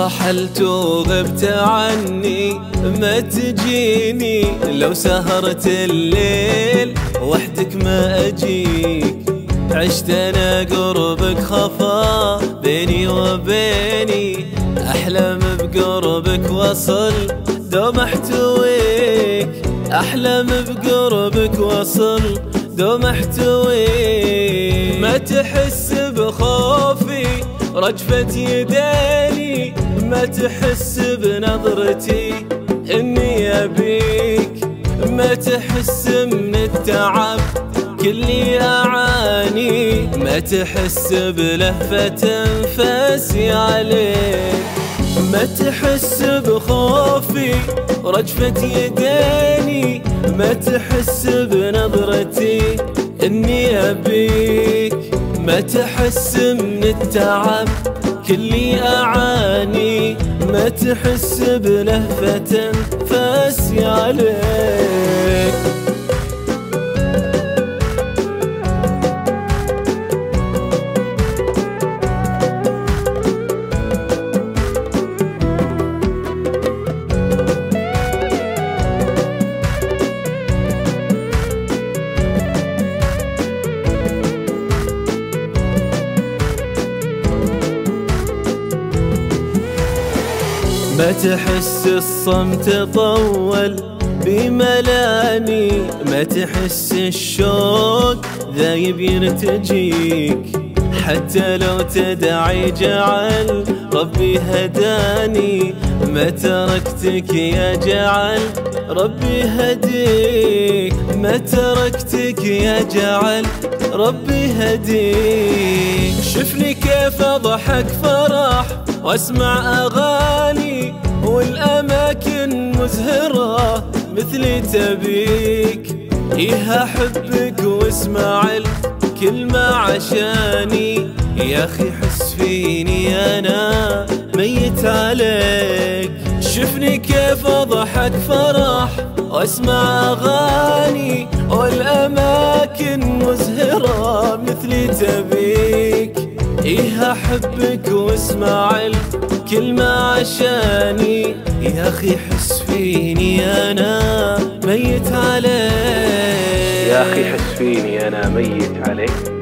رحلت وغبت عني ما تجيني، لو سهرت الليل وحدك ما أجيك. عشت أنا قربك خفا بيني وبيني، أحلم بقربك وصل دوم احتويك. أحلم بقربك وصل دوم احتويك. ما تحس بخوفي رجفة يديني، ما تحس بنظرتي إني أبيك. ما تحس من التعب كلي أعاني، ما تحس بلهفة أنفاسي عليك. ما تحس بخوفي رجفة يديني، ما تحس بنظرتي إني أبيك. ما تحس من التعب كلي أعاني، ما تحس بلهفة أنفاسي عليك. ما تحس الصمت طول بملاني، ما تحس الشوق ذايب يرتجيك. حتى لو تدعي جعل ربي هداني، ما تركتك يا جعل ربي هديك. ما تركتك يا جعل ربي هديك. شفني كيف أضحك فرح واسمع أغاني، والأماكن مزهرة مثلي تبيك. إيه أحبك واسمع الكلمة عشاني، يا أخي حس فيني أنا ميت عليك. شفني كيف أضحك فرح واسمع أغاني، والأماكن مزهرة مثلي تبيك. إيه أحبك واسمع الكلمة عشاني، يا أخي حس فيني أنا ميت عليك. يا أخي حس فيني أنا ميت عليك.